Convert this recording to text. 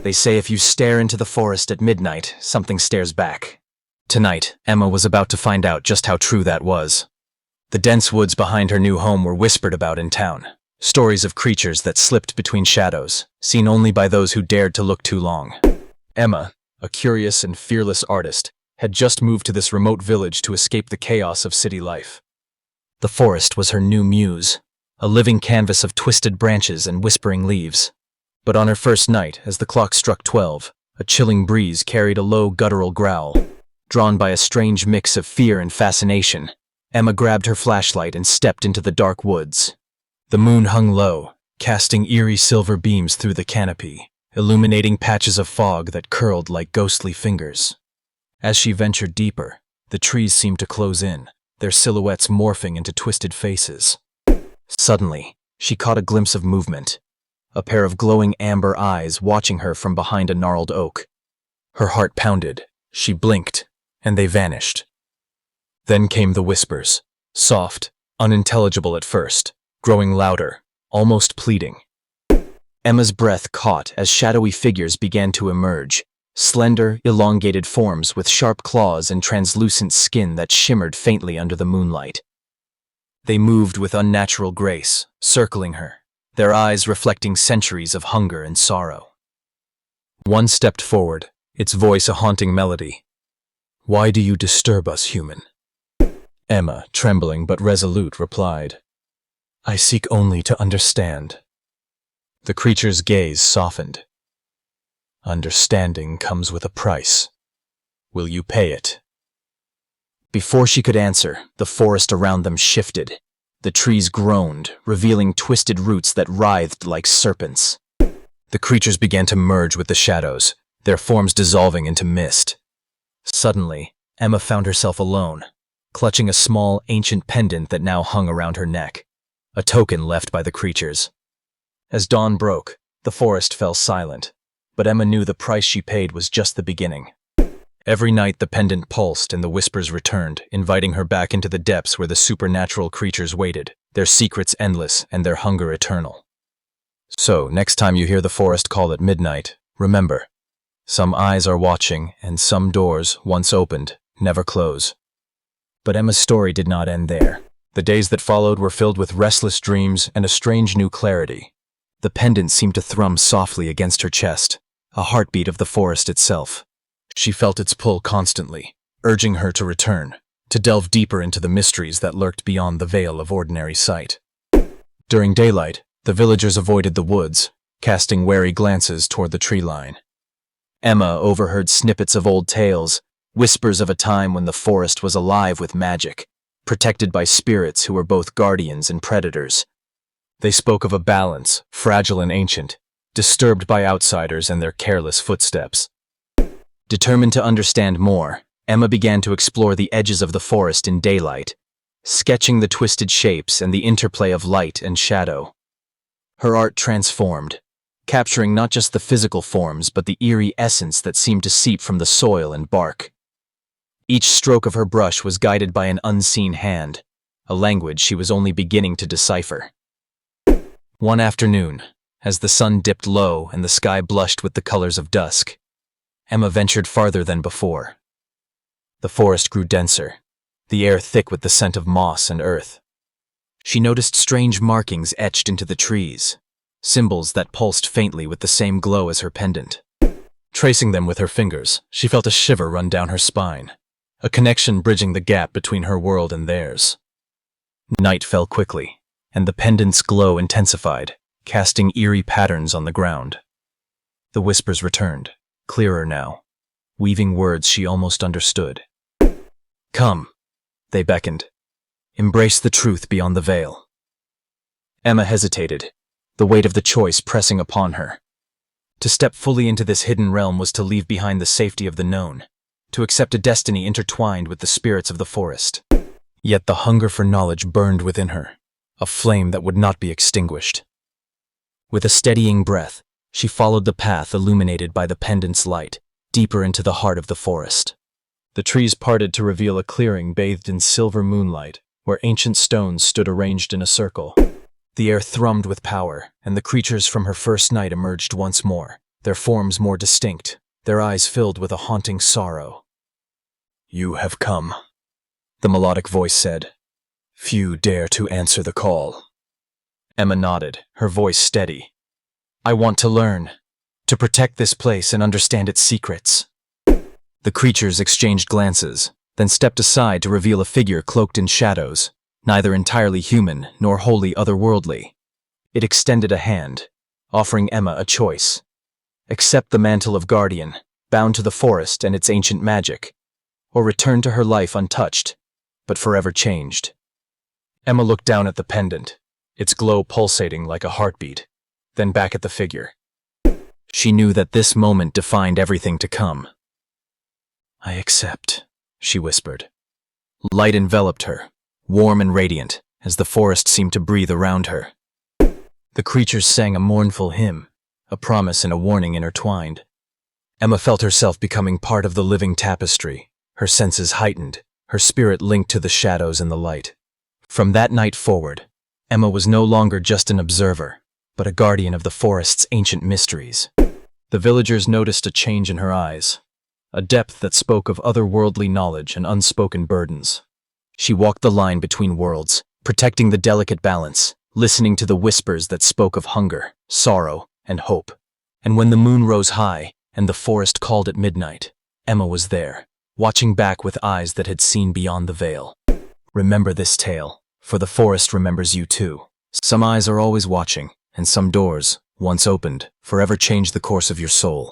They say if you stare into the forest at midnight, something stares back. Tonight, Emma was about to find out just how true that was. The dense woods behind her new home were whispered about in town. Stories of creatures that slipped between shadows, seen only by those who dared to look too long. Emma, a curious and fearless artist, had just moved to this remote village to escape the chaos of city life. The forest was her new muse, a living canvas of twisted branches and whispering leaves. But on her first night, as the clock struck 12, a chilling breeze carried a low guttural growl. Drawn by a strange mix of fear and fascination, Emma grabbed her flashlight and stepped into the dark woods. The moon hung low, casting eerie silver beams through the canopy, illuminating patches of fog that curled like ghostly fingers. As she ventured deeper, the trees seemed to close in, their silhouettes morphing into twisted faces. Suddenly, she caught a glimpse of movement, a pair of glowing amber eyes watching her from behind a gnarled oak. Her heart pounded, she blinked, and they vanished. Then came the whispers, soft, unintelligible at first, growing louder, almost pleading. Emma's breath caught as shadowy figures began to emerge, slender, elongated forms with sharp claws and translucent skin that shimmered faintly under the moonlight. They moved with unnatural grace, circling her, their eyes reflecting centuries of hunger and sorrow. One stepped forward, its voice a haunting melody. "Why do you disturb us, human?" Emma, trembling but resolute, replied, "I seek only to understand." The creature's gaze softened. "Understanding comes with a price. Will you pay it?" Before she could answer, the forest around them shifted. The trees groaned, revealing twisted roots that writhed like serpents. The creatures began to merge with the shadows, their forms dissolving into mist. Suddenly, Emma found herself alone, clutching a small, ancient pendant that now hung around her neck, a token left by the creatures. As dawn broke, the forest fell silent, but Emma knew the price she paid was just the beginning. Every night the pendant pulsed and the whispers returned, inviting her back into the depths where the supernatural creatures waited, their secrets endless and their hunger eternal. So, next time you hear the forest call at midnight, remember, some eyes are watching and some doors, once opened, never close. But Emma's story did not end there. The days that followed were filled with restless dreams and a strange new clarity. The pendant seemed to thrum softly against her chest, a heartbeat of the forest itself. She felt its pull constantly, urging her to return, to delve deeper into the mysteries that lurked beyond the veil of ordinary sight. During daylight, the villagers avoided the woods, casting wary glances toward the tree line. Emma overheard snippets of old tales, whispers of a time when the forest was alive with magic, protected by spirits who were both guardians and predators. They spoke of a balance, fragile and ancient, disturbed by outsiders and their careless footsteps. Determined to understand more, Emma began to explore the edges of the forest in daylight, sketching the twisted shapes and the interplay of light and shadow. Her art transformed, capturing not just the physical forms but the eerie essence that seemed to seep from the soil and bark. Each stroke of her brush was guided by an unseen hand, a language she was only beginning to decipher. One afternoon, as the sun dipped low and the sky blushed with the colors of dusk, Emma ventured farther than before. The forest grew denser, the air thick with the scent of moss and earth. She noticed strange markings etched into the trees, symbols that pulsed faintly with the same glow as her pendant. Tracing them with her fingers, she felt a shiver run down her spine, a connection bridging the gap between her world and theirs. Night fell quickly, and the pendant's glow intensified, casting eerie patterns on the ground. The whispers returned, clearer now, weaving words she almost understood. "Come," they beckoned. "Embrace the truth beyond the veil." Emma hesitated, the weight of the choice pressing upon her. To step fully into this hidden realm was to leave behind the safety of the known, to accept a destiny intertwined with the spirits of the forest. Yet the hunger for knowledge burned within her, a flame that would not be extinguished. With a steadying breath, she followed the path illuminated by the pendant's light, deeper into the heart of the forest. The trees parted to reveal a clearing bathed in silver moonlight, where ancient stones stood arranged in a circle. The air thrummed with power, and the creatures from her first night emerged once more, their forms more distinct, their eyes filled with a haunting sorrow. "You have come," the melodic voice said. "Few dare to answer the call." Emma nodded, her voice steady. "I want to learn, to protect this place and understand its secrets." The creatures exchanged glances, then stepped aside to reveal a figure cloaked in shadows, neither entirely human nor wholly otherworldly. It extended a hand, offering Emma a choice. Accept the mantle of guardian, bound to the forest and its ancient magic, or return to her life untouched, but forever changed. Emma looked down at the pendant, its glow pulsating like a heartbeat, then back at the figure. She knew that this moment defined everything to come. "I accept," she whispered. Light enveloped her, warm and radiant, as the forest seemed to breathe around her. The creatures sang a mournful hymn, a promise and a warning intertwined. Emma felt herself becoming part of the living tapestry, her senses heightened, her spirit linked to the shadows and the light. From that night forward, Emma was no longer just an observer, but a guardian of the forest's ancient mysteries. The villagers noticed a change in her eyes, a depth that spoke of otherworldly knowledge and unspoken burdens. She walked the line between worlds, protecting the delicate balance, listening to the whispers that spoke of hunger, sorrow, and hope. And when the moon rose high and the forest called at midnight, Emma was there, watching back with eyes that had seen beyond the veil. Remember this tale, for the forest remembers you too. Some eyes are always watching, and some doors, once opened, forever change the course of your soul.